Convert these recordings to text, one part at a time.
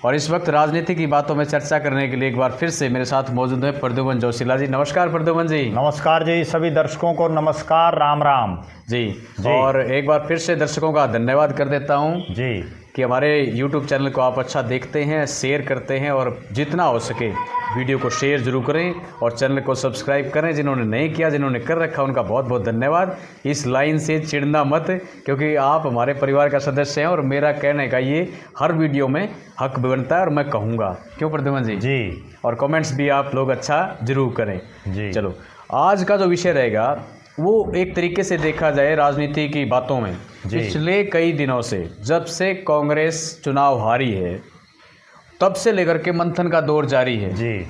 और इस वक्त राजनीति की बातों में चर्चा करने के लिए एक बार फिर से मेरे साथ मौजूद है प्रद्युमन जोशीला जी। नमस्कार प्रद्युमन जी। नमस्कार जी, सभी दर्शकों को नमस्कार, राम राम जी। और एक बार फिर से दर्शकों का धन्यवाद कर देता हूं जी कि हमारे YouTube चैनल को आप अच्छा देखते हैं, शेयर करते हैं और जितना हो सके वीडियो को शेयर जरूर करें और चैनल को सब्सक्राइब करें। जिन्होंने नहीं किया, जिन्होंने कर रखा, उनका बहुत बहुत धन्यवाद। इस लाइन से चिढ़ना मत, क्योंकि आप हमारे परिवार का सदस्य हैं और मेरा कहने का ये हर वीडियो में हक बनता है और मैं कहूँगा। क्यों प्रद्युमन जी? जी। और कमेंट्स भी आप लोग अच्छा जरूर करें जी। चलो, आज का जो विषय रहेगा वो एक तरीके से देखा जाए राजनीति की बातों में पिछले कई दिनों से, जब से कांग्रेस चुनाव हारी है तब से लेकर के मंथन का दौर जारी है जी।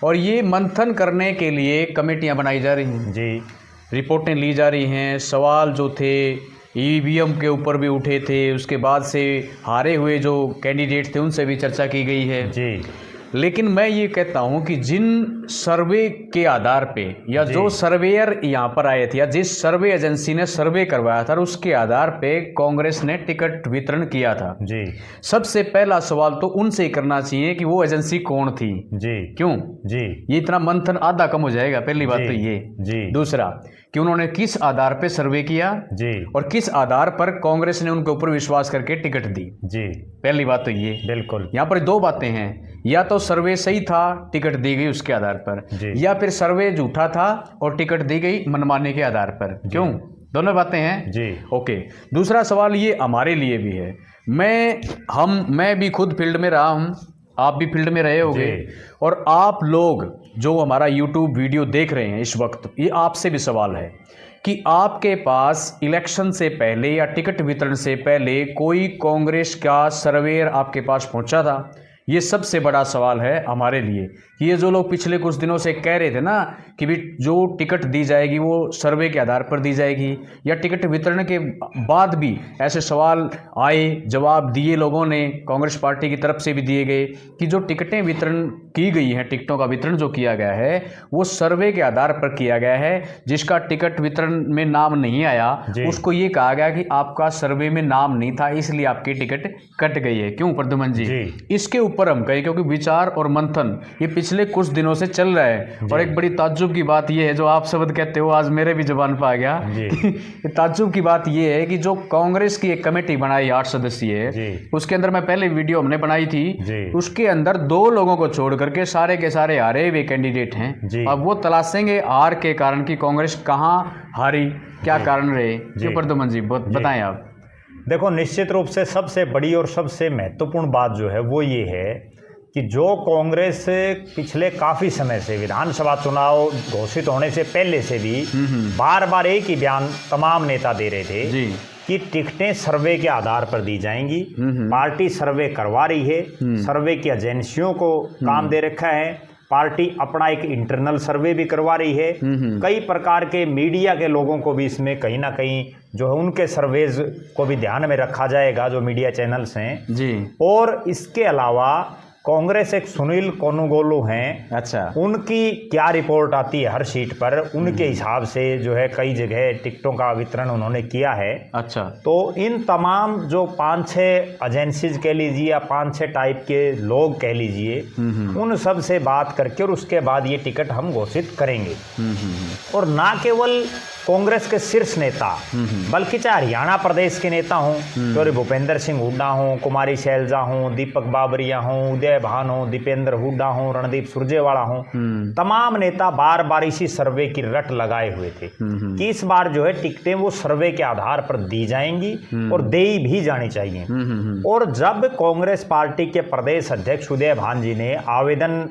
और ये मंथन करने के लिए कमेटियां बनाई जा रही हैं जी। रिपोर्टें ली जा रही हैं। सवाल जो थे ईवीएम के ऊपर भी उठे थे, उसके बाद से हारे हुए जो कैंडिडेट थे उनसे भी चर्चा की गई है जी। लेकिन मैं ये कहता हूं कि जिन सर्वे के आधार पे या जो सर्वेयर यहाँ पर आए थे या जिस सर्वे एजेंसी ने सर्वे करवाया था उसके आधार पे कांग्रेस ने टिकट वितरण किया था जी। सबसे पहला सवाल तो उनसे ही करना चाहिए कि वो एजेंसी कौन थी। जी। क्यों जी। ये इतना मंथन आधा कम हो जाएगा, पहली बात तो ये। जी। दूसरा कि उन्होंने किस आधार पे सर्वे किया जी। और किस आधार पर कांग्रेस ने उनके ऊपर विश्वास करके टिकट दी। जी। पहली बात तो ये। बिल्कुल। यहाँ पर दो बातें हैं, या तो सर्वे सही था, टिकट दी गई उसके आधार पर, या फिर सर्वे झूठा था और टिकट दी गई मनमाने के आधार पर। क्यों? दोनों बातें हैं जी। ओके। दूसरा सवाल ये हमारे लिए भी है, मैं भी खुद फील्ड में रहा हूं, आप भी फील्ड में रहे होंगे और आप लोग जो हमारा यूट्यूब वीडियो देख रहे हैं इस वक्त, ये आपसे भी सवाल है कि आपके पास इलेक्शन से पहले या टिकट वितरण से पहले कोई कांग्रेस का सर्वेयर आपके पास पहुंचा था? ये सबसे बड़ा सवाल है हमारे लिए। ये जो लोग पिछले कुछ दिनों से कह रहे थे ना कि भी जो टिकट दी जाएगी वो सर्वे के आधार पर दी जाएगी, या टिकट वितरण के बाद भी ऐसे सवाल आए, जवाब दिए लोगों ने, कांग्रेस पार्टी की तरफ से भी दिए गए कि जो टिकटें वितरण की गई हैं, टिकटों का वितरण जो किया गया है वो सर्वे के आधार पर किया गया है। जिसका टिकट वितरण में नाम नहीं आया उसको ये कहा गया कि आपका सर्वे में नाम नहीं था इसलिए आपकी टिकट कट गई है। क्यों प्रद्युमन जी? इसके ऊपर हम कहें, क्योंकि विचार और मंथन ये पिछले कुछ दिनों से चल रहा है और एक बड़ी ताज्जुब की बात ये है, जो आप शब्द कहते हो आज मेरे भी जुबान पर आ गया। ताज्जुब की बात ये है कि जो कांग्रेस की एक कमेटी बनाई 8 सदस्यीय, उसके अंदर मैं पहले वीडियो हमने बनाई थी, उसके अंदर 2 लोगों को छोड़ करके सारे के सारे हारे हुए कैंडिडेट हैं। अब वो तलाशेंगे हार के कारण कि कांग्रेस कहाँ हारी, क्या कारण रहे। क्यों प्रद्युमन जी बताएं आप। देखो, निश्चित रूप से सबसे बड़ी और सबसे महत्वपूर्ण बात जो है वो ये है कि जो कांग्रेस पिछले काफ़ी समय से विधानसभा चुनाव घोषित होने से पहले से भी बार बार एक ही बयान तमाम नेता दे रहे थे कि टिकटें सर्वे के आधार पर दी जाएंगी। पार्टी सर्वे करवा रही है, सर्वे की एजेंसियों को काम दे रखा है, पार्टी अपना एक इंटरनल सर्वे भी करवा रही है। कई प्रकार के मीडिया के लोगों को भी इसमें कहीं ना कहीं जो है उनके सर्वेज को भी ध्यान में रखा जाएगा, जो मीडिया चैनल्स हैं जी। और इसके अलावा कांग्रेस एक सुनील कोनुगोलू हैं, अच्छा, उनकी क्या रिपोर्ट आती है हर सीट पर, उनके हिसाब से जो है कई जगह टिकटों का वितरण उन्होंने किया है। अच्छा, तो इन तमाम जो 5-6 एजेंसीज कह लीजिए या 5-6 टाइप के लोग कह लीजिए, उन सब से बात करके और उसके बाद ये टिकट हम घोषित करेंगे। और ना केवल कांग्रेस के शीर्ष नेता बल्कि चाहे हरियाणा प्रदेश के नेता हों, चौधरी भूपेंद्र सिंह हुड्डा हों, कुमारी शैलजा हों, दीपक बाबरिया हों, उदय भान हों, दीपेंद्र हुड्डा हों, रणदीप सुरजेवाला हों, तमाम नेता बार बार इसी सर्वे की रट लगाए हुए थे कि इस बार जो है टिकटें वो सर्वे के आधार पर दी जाएंगी और दे भी जानी चाहिए। और जब कांग्रेस पार्टी के प्रदेश अध्यक्ष उदय भान जी ने आवेदन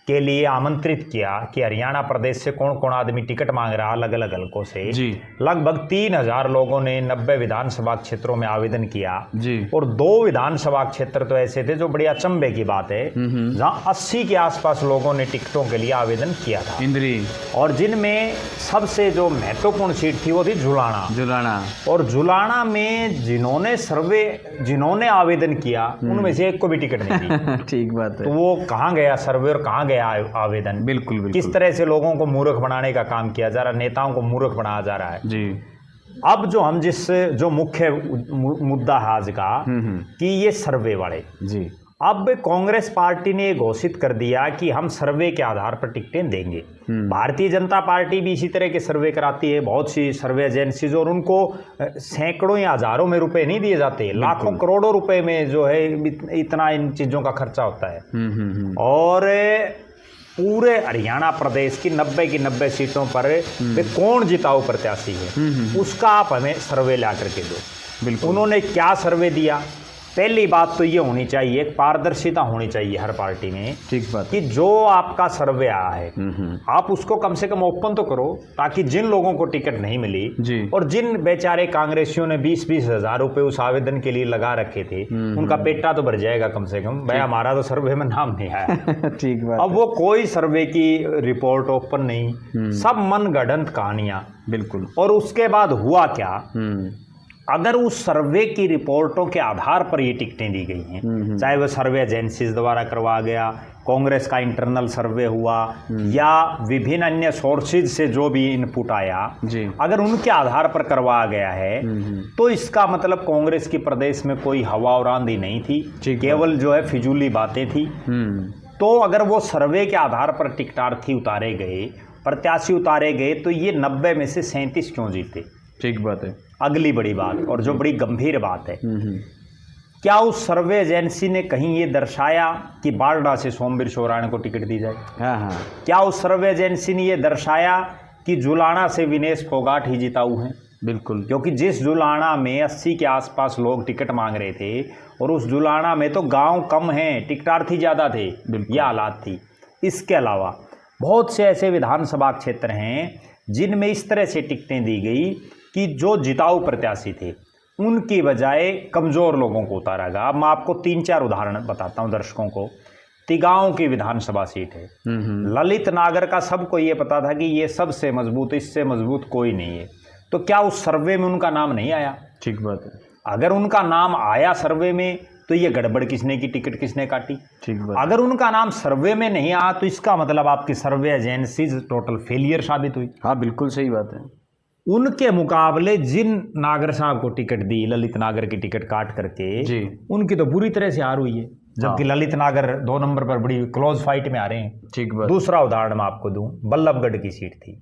के लिए आमंत्रित किया कि हरियाणा प्रदेश से कौन कौन आदमी टिकट मांग रहा अलग अलग हलकों से जी, लगभग 3000 लोगों ने 90 विधानसभा क्षेत्रों में आवेदन किया जी। और 2 विधानसभा क्षेत्र तो ऐसे थे जो बड़ी अचंभे की बात है, जहां 80 के आसपास लोगों ने टिकटों के लिए आवेदन किया था इंद्री, और जिनमें सबसे जो महत्वपूर्ण सीट थी वो थी जुलाना। और जुलाना में जिन्होंने आवेदन किया उनमें से एक को भी टिकट नहीं दी। ठीक बात है। तो वो कहाँ गया सर्वे और कहाँ आवेदन? बिल्कुल। किस तरह से लोगों को मूर्ख बनाने का काम किया जा रहा है, नेताओं को मूर्ख बनाया जा रहा है जी। अब जो मुख्य मुद्दा है आज का कि ये सर्वे वाले जी, अब कांग्रेस पार्टी ने घोषित कर दिया कि हम सर्वे के आधार पर टिकटें देंगे। भारतीय जनता पार्टी भी इसी तरह के सर्वे कराती है, बहुत सी सर्वे एजेंसीज, और उनको सैकड़ों या हजारों में रुपए नहीं दिए जाते, लाखों करोड़ों रुपए में जो है इतना इन चीज़ों का खर्चा होता है। और पूरे हरियाणा प्रदेश की 90 सीटों पर वे कौन जिताऊ प्रत्याशी है उसका आप हमें सर्वे ला करके दो। बिल्कुल। उन्होंने क्या सर्वे दिया? पहली बात तो ये होनी चाहिए, पारदर्शिता होनी चाहिए हर पार्टी में। ठीक बात। कि जो आपका सर्वे आया है आप उसको कम से कम ओपन तो करो, ताकि जिन लोगों को टिकट नहीं मिली जी। और जिन बेचारे कांग्रेसियों ने 20-20 हज़ार रुपए उस आवेदन के लिए लगा रखे थे, उनका पेटा तो भर जाएगा कम से कम। भाई हमारा तो सर्वे में नाम नहीं आया। ठीक बात। अब वो कोई सर्वे की रिपोर्ट ओपन नहीं, सब मनगढ़ंत कहानियां। बिल्कुल। और उसके बाद हुआ क्या? अगर उस सर्वे की रिपोर्टों के आधार पर ये टिकटें दी गई हैं, चाहे वह सर्वे एजेंसीज द्वारा करवा गया, कांग्रेस का इंटरनल सर्वे हुआ, या विभिन्न अन्य सोर्सेज से जो भी इनपुट आया जी, अगर उनके आधार पर करवाया गया है, तो इसका मतलब कांग्रेस की प्रदेश में कोई हवा और आंधी नहीं थी, केवल जो है फिजूली बातें थी। तो अगर वो सर्वे के आधार पर टिकटार्थी उतारे गए, प्रत्याशी उतारे गए, तो ये 90 में से 37 क्यों जीते? ठीक बात है। अगली बड़ी बात, और जो बड़ी गंभीर बात है, क्या उस सर्वे एजेंसी ने कहीं ये दर्शाया कि बारडा से सोमवीर शोराण को टिकट दी जाए? हाँ। क्या उस सर्वे एजेंसी ने ये दर्शाया कि जुलाना से विनेश फोगाट ही जिताऊ हैं? बिल्कुल। क्योंकि जिस जुलाना में 80 के आसपास लोग टिकट मांग रहे थे, और उस जुलाना में तो गांव कम हैं, टिकटार्थी ज़्यादा थे, यह हालात थी। इसके अलावा बहुत से ऐसे विधानसभा क्षेत्र हैं जिनमें इस तरह से टिकटें दी गई कि जो जिताऊ प्रत्याशी थे उनकी बजाय कमज़ोर लोगों को उतारा गया। अब मैं आपको 3-4 उदाहरण बताता हूं दर्शकों को। तिगांव की विधानसभा सीट है, ललित नागर का सबको ये पता था कि ये सबसे मजबूत, इससे मजबूत कोई नहीं है। तो क्या उस सर्वे में उनका नाम नहीं आया? ठीक बात है। अगर उनका नाम आया सर्वे में, तो ये गड़बड़ किसने की, टिकट किसने काटी? ठीक बात। अगर उनका नाम सर्वे में नहीं आया, तो इसका मतलब आपकी सर्वे एजेंसीज टोटल फेलियर साबित हुई। हाँ, बिल्कुल सही बात है। उनके मुकाबले जिन नागर साहब को टिकट दी, ललित नागर की टिकट काट करके जी, उनकी तो बुरी तरह से हार हुई है, जबकि ललित नागर 2 नंबर पर बड़ी क्लोज फाइट में आ रहे हैं। ठीक बात। दूसरा उदाहरण मैं आपको दूं, बल्लभगढ़ की सीट थी,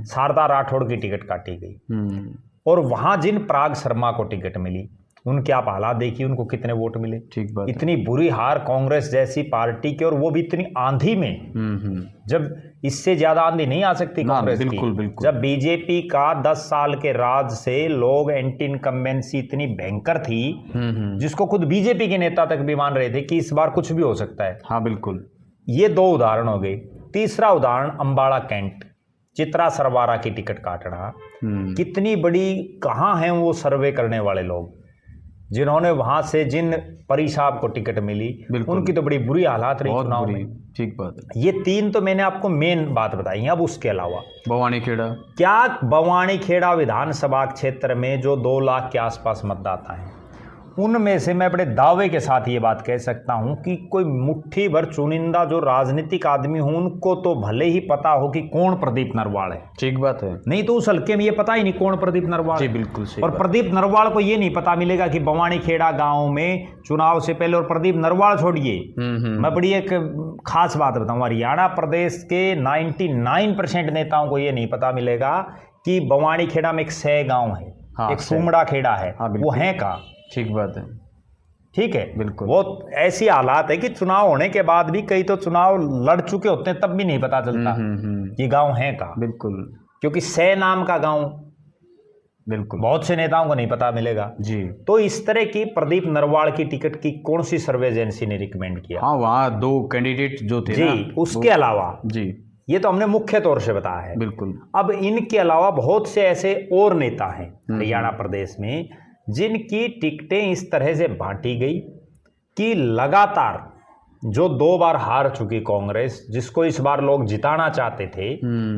शारदा राठौड़ की टिकट काटी गई, और वहां जिन पराग शर्मा को टिकट मिली, उनके आप हालात देखिए, उनको कितने वोट मिले। ठीक बात। इतनी बुरी हार कांग्रेस जैसी पार्टी की, और वो भी इतनी आंधी में, जब इससे ज्यादा आंधी नहीं आ सकती कांग्रेस बिल्कुल, की। बिल्कुल। जब बीजेपी का 10 साल के राज से लोग एंटी इनकम्बेंसी इतनी भयंकर थी, जिसको खुद बीजेपी के नेता तक भी मान रहे थे कि इस बार कुछ भी हो सकता है। हाँ, बिल्कुल। ये 2 उदाहरण हो गए। तीसरा उदाहरण अंबाड़ा कैंट, चित्रा सरवारा की टिकट काटना। कितनी बड़ी, कहाँ हैं वो सर्वे करने वाले लोग जिन्होंने वहां से, जिन परी साहब को टिकट मिली, उनकी तो बड़ी बुरी हालात रही चुनाव में। ठीक बात है। ये 3 तो मैंने आपको मेन बात बताई है। अब उसके अलावा बवानीखेड़ा, क्या बवानीखेड़ा विधानसभा क्षेत्र में जो 2 लाख के आसपास मतदाता हैं, उनमें से मैं बड़े दावे के साथ ये बात कह सकता हूं कि कोई मुट्ठी भर चुनिंदा जो राजनीतिक आदमी हो, उनको तो भले ही पता हो कि कौन प्रदीप नरवाल है। ठीक बात है। नहीं तो उस हल्के में ये पता ही नहीं कौन प्रदीप नरवाल। जी, बिल्कुल सही। और प्रदीप नरवाल को ये नहीं पता मिलेगा कि बवानीखेड़ा गांव में चुनाव से पहले, और प्रदीप नरवाल छोड़िए, मैं बड़ी एक खास बात बताऊं, हरियाणा प्रदेश के 99% नेताओं को ये नहीं पता मिलेगा कि बवानीखेड़ा में एक सै गांव है, एक सुमड़ा खेड़ा है, वो है कहाँ। ठीक बात है। ठीक है, बिल्कुल। वो ऐसी हालात है कि चुनाव होने के बाद भी कई तो चुनाव लड़ चुके होते हैं, तब भी नहीं पता चलता कि गांव है कहाँ। बिल्कुल, क्योंकि सै नाम का गांव बिल्कुल बहुत से नेताओं को नहीं पता मिलेगा जी। तो इस तरह की प्रदीप नरवाल की टिकट की कौन सी सर्वे एजेंसी ने रिकमेंड किया? हाँ, वहाँ 2 कैंडिडेट जो थे जी, उसके अलावा जी, ये तो हमने मुख्य तौर से बताया है। बिल्कुल। अब इनके अलावा बहुत से ऐसे और नेता हैं हरियाणा प्रदेश में जिनकी टिकटें इस तरह से बांटी गई कि लगातार जो 2 बार हार चुकी कांग्रेस, जिसको इस बार लोग जिताना चाहते थे,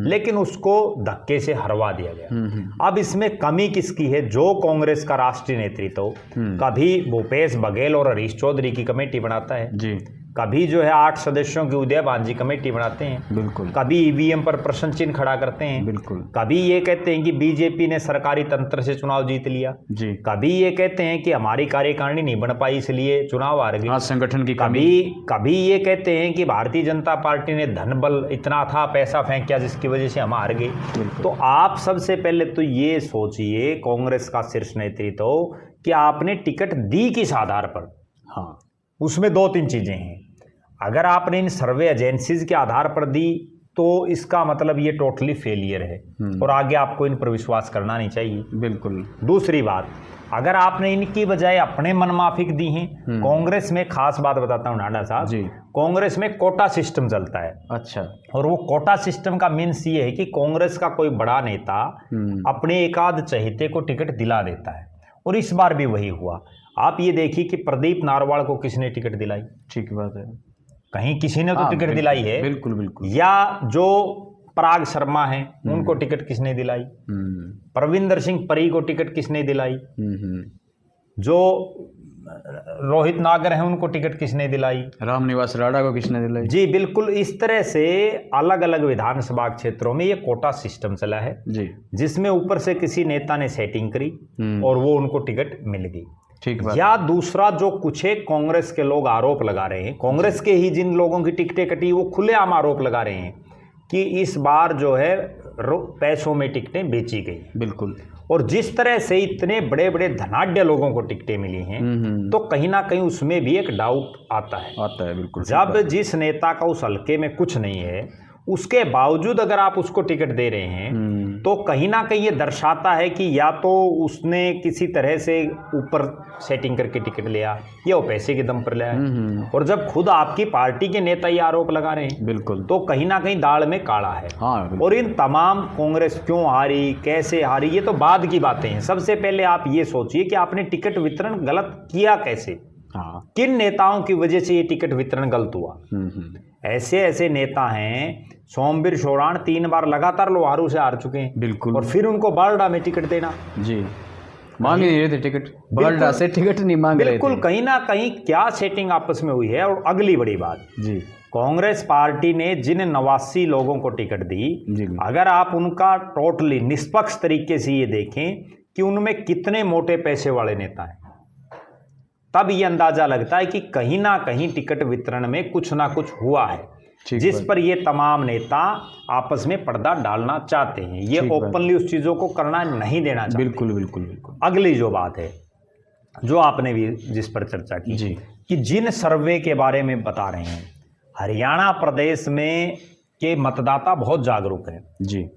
लेकिन उसको धक्के से हरवा दिया गया। अब इसमें कमी किसकी है? जो कांग्रेस का राष्ट्रीय नेतृत्व कभी भूपेश बघेल और हरीश चौधरी की कमेटी बनाता है जी, कभी जो है 8 सदस्यों की उदय भांजी कमेटी बनाते हैं, बिल्कुल, कभी ईवीएम पर प्रश्न चिन्ह खड़ा करते हैं, बिल्कुल, कभी ये कहते हैं कि बीजेपी ने सरकारी तंत्र से चुनाव जीत लिया, जी, कभी ये कहते हैं कि हमारी कार्यकारिणी नहीं बन पाई इसलिए चुनाव हार गए, हाँ, संगठन की कमी, कभी ये कहते हैं कि भारतीय जनता पार्टी ने धन बल इतना था, पैसा फेंक जिसकी वजह से हम हार गए। तो आप सबसे पहले तो ये सोचिए कांग्रेस का शीर्ष नेतृत्व कि आपने टिकट दी किस आधार पर। हाँ, उसमें 2-3 चीजें हैं। अगर आपने इन सर्वे एजेंसीज के आधार पर दी तो इसका मतलब ये टोटली फेलियर है और आगे आपको इन पर विश्वास करना नहीं चाहिए। बिल्कुल। दूसरी बात, अगर आपने इनकी बजाय अपने मनमाफिक दी हैं, कांग्रेस में खास बात बताता हूँ नाडा साहब जी, कांग्रेस में कोटा सिस्टम चलता है। अच्छा, और वो कोटा सिस्टम का मीन्स ये है कि कांग्रेस का कोई बड़ा नेता अपने एक आध चहेते को टिकट दिला देता है, और इस बार भी वही हुआ। आप ये देखिए कि प्रदीप नारवाल को किसने टिकट दिलाई? ठीक बात है, कहीं किसी ने तो हाँ, टिकट दिलाई है। बिल्कुल, बिल्कुल। या जो पराग शर्मा है उनको टिकट किसने दिलाई? परविंदर सिंह परी को टिकट किसने दिलाई? जो रोहित नागर हैं उनको टिकट किसने दिलाई? रामनिवास राणा को किसने दिलाई? जी बिल्कुल, इस तरह से अलग अलग विधानसभा क्षेत्रों में ये कोटा सिस्टम चला है जी, जिसमें ऊपर से किसी नेता ने सेटिंग करी और वो उनको टिकट मिल गई। ठीक बात। या दूसरा, जो कुछ एक कांग्रेस के लोग आरोप लगा रहे हैं, कांग्रेस के ही जिन लोगों की टिकटें कटी वो खुलेआम आरोप लगा रहे हैं कि इस बार जो है पैसों में टिकटें बेची गई। बिल्कुल। और जिस तरह से इतने बड़े बड़े धनाढ्य लोगों को टिकटें मिली हैं तो कहीं ना कहीं उसमें भी एक डाउट आता है। बिल्कुल। जब जिस नेता का उस हल्के में कुछ नहीं है उसके बावजूद अगर आप उसको टिकट दे रहे हैं तो कहीं ना कहीं ये दर्शाता है कि या तो उसने किसी तरह से ऊपर सेटिंग करके टिकट लिया या वो पैसे के दम पर लिया है। और जब खुद आपकी पार्टी के नेता ये आरोप लगा रहे हैं बिल्कुल, तो कहीं ना कहीं दाल में काला है। हाँ, और इन तमाम कांग्रेस क्यों हारी, कैसे हारी, ये तो बाद की बातें हैं। सबसे पहले आप ये सोचिए कि आपने टिकट वितरण गलत किया कैसे, हाँ, किन नेताओं की वजह से ये टिकट वितरण गलत हुआ। ऐसे ऐसे नेता हैं, सोमवीर शोराण 3 बार लगातार लोहारू से हार चुके हैं। बिल्कुल। और फिर उनको बारडा में टिकट देना, जी, मांग नहीं रहे थे टिकट, बारडा से टिकट नहीं मांग रहे थे। बिल्कुल, कहीं ना कहीं क्या सेटिंग आपस में हुई है। और अगली बड़ी बात जी, कांग्रेस पार्टी ने जिन 89 लोगों को टिकट दी, जी, अगर आप उनका टोटली निष्पक्ष तरीके से ये देखें कि उनमें कितने मोटे पैसे वाले नेता हैं, तब ये अंदाजा लगता है कि कहीं ना कहीं टिकट वितरण में कुछ ना कुछ हुआ है जिस पर ये तमाम नेता आपस में पर्दा डालना चाहते हैं। ये ओपनली उस चीजों को करना नहीं देना चाहते। बिल्कुल, बिल्कुल, बिल्कुल। अगली जो बात है जो आपने भी जिस पर चर्चा की जी, कि जिन सर्वे के बारे में बता रहे हैं, हरियाणा प्रदेश में के मतदाता बहुत जागरूक हैं। जी,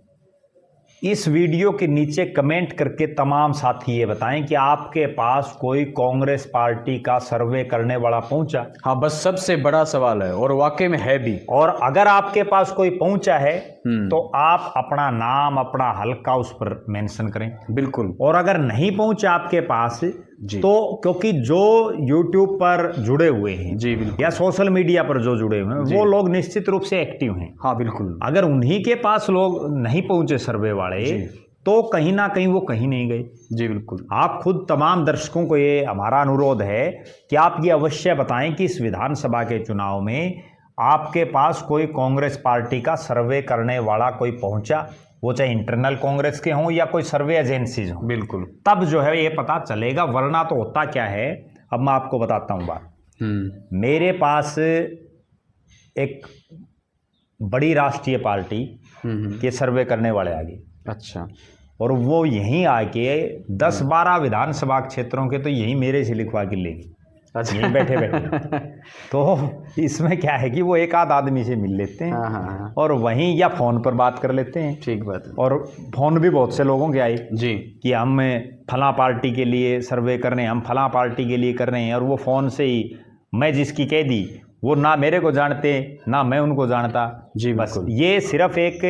इस वीडियो के नीचे कमेंट करके तमाम साथी ये बताएं कि आपके पास कोई कांग्रेस पार्टी का सर्वे करने वाला पहुंचा? हाँ, बस सबसे बड़ा सवाल है और वाकई में है भी। और अगर आपके पास कोई पहुंचा है तो आप अपना नाम, अपना हल्का उस पर मेंशन करें। बिल्कुल। और अगर नहीं पहुंचा आपके पास जी, तो क्योंकि जो YouTube पर जुड़े हुए हैं जी, बिल्कुल, या सोशल मीडिया पर जो जुड़े हुए हैं वो लोग निश्चित रूप से एक्टिव हैं। हाँ, बिल्कुल। अगर उन्हीं के पास लोग नहीं पहुंचे सर्वे वाले तो कहीं ना कहीं वो कहीं नहीं गए। जी, बिल्कुल। आप खुद तमाम दर्शकों को ये हमारा अनुरोध है कि आप ये अवश्य बताएं कि इस विधानसभा के चुनाव में आपके पास कोई कांग्रेस पार्टी का सर्वे करने वाला कोई पहुंचा, वो चाहे इंटरनल कांग्रेस के हों या कोई सर्वे एजेंसीज हों। बिल्कुल, तब जो है ये पता चलेगा, वरना तो होता क्या है। अब मैं आपको बताता हूँ बात। मेरे पास एक बड़ी राष्ट्रीय पार्टी के सर्वे करने वाले आ गए। अच्छा। और वो यहीं आके 10-12 विधानसभा क्षेत्रों के तो यहीं मेरे से लिखवा के लेगी। अच्छा। यहीं बैठे बैठे। तो इसमें क्या है कि वो एक आध आदमी से मिल लेते हैं। हाँ। और वहीं या फोन पर बात कर लेते हैं। ठीक बात है। और फोन भी बहुत से लोगों के आए जी कि हम फलां पार्टी के लिए सर्वे कर रहे हैं, हम फलां पार्टी के लिए कर रहे हैं। और वो फोन से ही मैं जिसकी कह दी वो ना मेरे को जानते ना मैं उनको जानता। जी, बस ये सिर्फ एक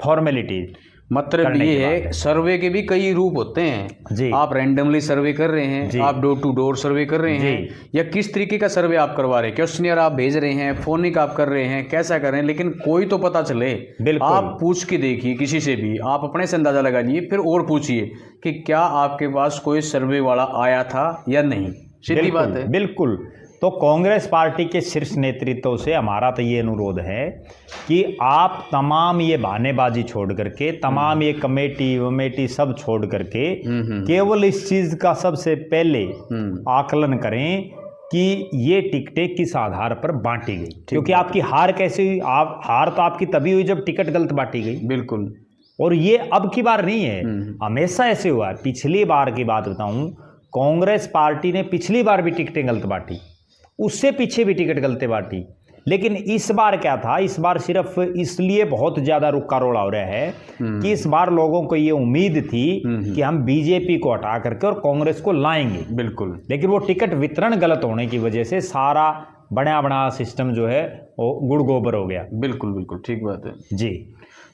फॉर्मेलिटी। मतलब ये है, सर्वे के भी कई रूप होते हैं जी। आप रैंडमली सर्वे कर रहे हैं, आप डोर टू डोर सर्वे कर रहे हैं, या किस तरीके का सर्वे आप करवा रहे हैं, क्वेश्चनियर आप भेज रहे हैं, फोनिक आप कर रहे हैं, कैसा कर रहे हैं, लेकिन कोई तो पता चले। आप पूछ के देखिए किसी से भी, आप अपने से अंदाजा लगा लीजिए, फिर और पूछिए कि क्या आपके पास कोई सर्वे वाला आया था या नहीं। सीधी बात है। बिल्कुल। तो कांग्रेस पार्टी के शीर्ष नेतृत्व से हमारा तो ये अनुरोध है कि आप तमाम ये बहानेबाजी छोड़ करके, तमाम ये कमेटी सब छोड़ करके केवल इस चीज का सबसे पहले आकलन करें कि ये टिकटें किस आधार पर बांटी गई, क्योंकि आपकी हार कैसे हुई? हार तो आपकी तभी हुई जब टिकट गलत बांटी गई। बिल्कुल। और ये अब की बार नहीं है, हमेशा ऐसे हुआ है। पिछली बार की बात बताऊं, कांग्रेस पार्टी ने पिछली बार भी टिकटें गलत बांटी, उससे पीछे भी टिकट गलत बांटी, लेकिन इस बार क्या था, इस बार सिर्फ इसलिए बहुत ज्यादा रुक्का रोड़ा हो रहा है कि इस बार लोगों को ये उम्मीद थी कि हम बीजेपी को हटा करके और कांग्रेस को लाएंगे। बिल्कुल। लेकिन वो टिकट वितरण गलत होने की वजह से सारा बड़ा बड़ा सिस्टम जो है वो गुड़ गोबर हो गया। बिल्कुल बिल्कुल ठीक बात है जी।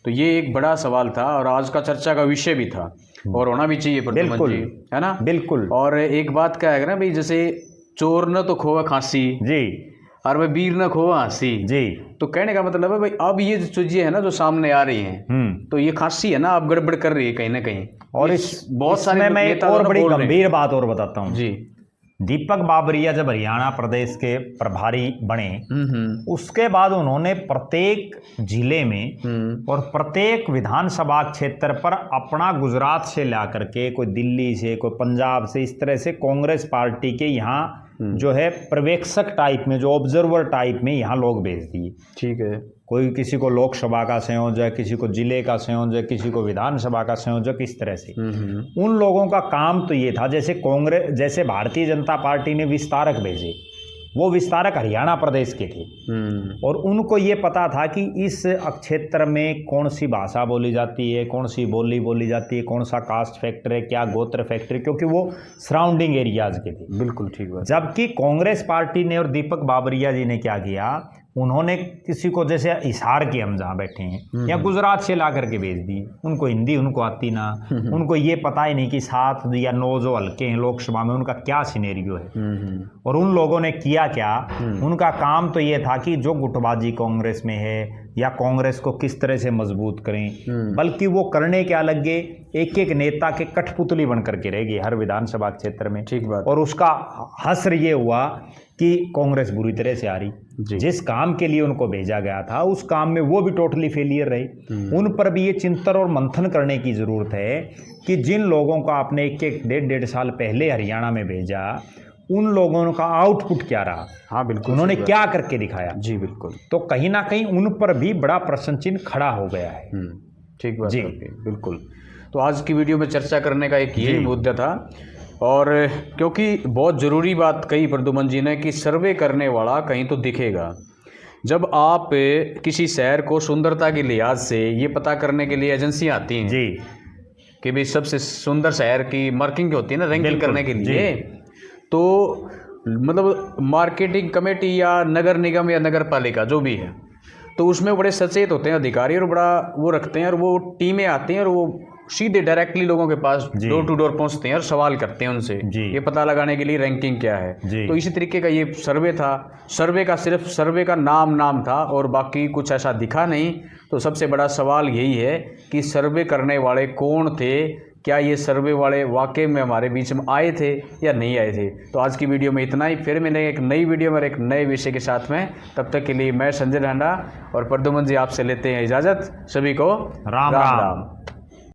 तो ये एक बड़ा सवाल था और आज का चर्चा का विषय भी था और होना भी चाहिए प्रद्युमन जी, है ना? बिल्कुल। और एक बात क्या है ना भाई, जैसे चोर न तो खोवा खांसी जी और भाई वीर न खोवा हंसी जी, तो कहने का मतलब है भाई अब ये जो चीजें है ना जो सामने आ रही हैं, तो ये खांसी है ना अब गड़बड़ कर रही है कहीं ना कहीं। और इस बहुत सारे मैं एक और बड़ी गंभीर बात और बताता हूँ जी। दीपक बाबरिया जब हरियाणा प्रदेश के प्रभारी बने, उसके बाद उन्होंने प्रत्येक जिले में और प्रत्येक विधानसभा क्षेत्र पर अपना गुजरात से ला करके, कोई दिल्ली से, कोई पंजाब से, इस तरह से कांग्रेस पार्टी के यहाँ जो है पर्यवेक्षक टाइप में, जो ऑब्जर्वर टाइप में यहाँ लोग भेज दिए। ठीक है। कोई किसी को लोकसभा का संयोजक, किसी को जिले का संयोजक, किसी को विधानसभा का संयोजक, इस तरह से। उन लोगों का काम तो ये था, जैसे भारतीय जनता पार्टी ने विस्तारक भेजे, वो विस्तारक हरियाणा प्रदेश के थे और उनको ये पता था कि इस क्षेत्र में कौन सी भाषा बोली जाती है, कौन सी बोली बोली जाती है, कौन सा कास्ट फैक्टर है, क्या गोत्र फैक्टर है, क्योंकि वो सराउंडिंग एरियाज के थे। बिल्कुल ठीक बात। जबकि कांग्रेस पार्टी ने और दीपक बाबरिया जी ने क्या किया, उन्होंने किसी को, जैसे हिसार के हम जहाँ बैठे हैं, या गुजरात से ला करके भेज दी। उनको हिंदी उनको आती ना, उनको ये पता ही नहीं कि 7 या 9 जो हल्के हैं लोकसभा में उनका क्या सिनेरियो है। और उन लोगों ने किया क्या, उनका काम तो ये था कि जो गुटबाजी कांग्रेस में है या कांग्रेस को किस तरह से मजबूत करें, बल्कि वो करने क्या लग गए, एक एक नेता के कठपुतली बन करके रह गए हर विधानसभा क्षेत्र में। ठीक बात। और उसका हश्र ये हुआ कि कांग्रेस बुरी तरह से आ रही, जिस काम के लिए उनको भेजा गया था उस काम में वो भी टोटली फेलियर रहे। उन पर भी ये चिंतन और मंथन करने की जरूरत है कि जिन लोगों को आपने एक 1.5 साल पहले हरियाणा में भेजा, उन लोगों का आउटपुट क्या रहा। हाँ बिल्कुल, उन्होंने क्या करके दिखाया। जी बिल्कुल। तो कहीं ना कहीं उन पर भी बड़ा प्रश्न चिन्ह खड़ा हो गया है। ठीक बात जी, बिल्कुल। तो आज की वीडियो में चर्चा करने का एक यही मुद्दा था, और क्योंकि बहुत ज़रूरी बात कही प्रद्युमन जी ने कि सर्वे करने वाला कहीं तो दिखेगा। जब आप किसी शहर को सुंदरता के लिहाज से ये पता करने के लिए एजेंसियाँ आती हैं जी कि भाई सबसे सुंदर शहर की मार्किंग होती है ना, रैंकिंग करने के लिए, तो मतलब मार्केटिंग कमेटी या नगर निगम या नगर पालिका जो भी है, तो उसमें बड़े सचेत होते हैं अधिकारी और बड़ा वो रखते हैं, और वो टीमें आती हैं और वो सीधे डायरेक्टली लोगों के पास डोर टू डोर पहुंचते हैं और सवाल करते हैं उनसे ये पता लगाने के लिए रैंकिंग क्या है। तो इसी तरीके का ये सर्वे था। सर्वे का सिर्फ सर्वे का नाम था और बाकी कुछ ऐसा दिखा नहीं। तो सबसे बड़ा सवाल यही है कि सर्वे करने वाले कौन थे, क्या ये सर्वे वाले वाकई में हमारे बीच में आए थे या नहीं आए थे। तो आज की वीडियो में इतना ही, फिर मिलेंगे एक नई वीडियो में एक नए विषय के साथ में। तब तक के लिए मैं संजय ढांडा और प्रद्युमन जी आपसे लेते हैं इजाज़त। सभी को राम राम।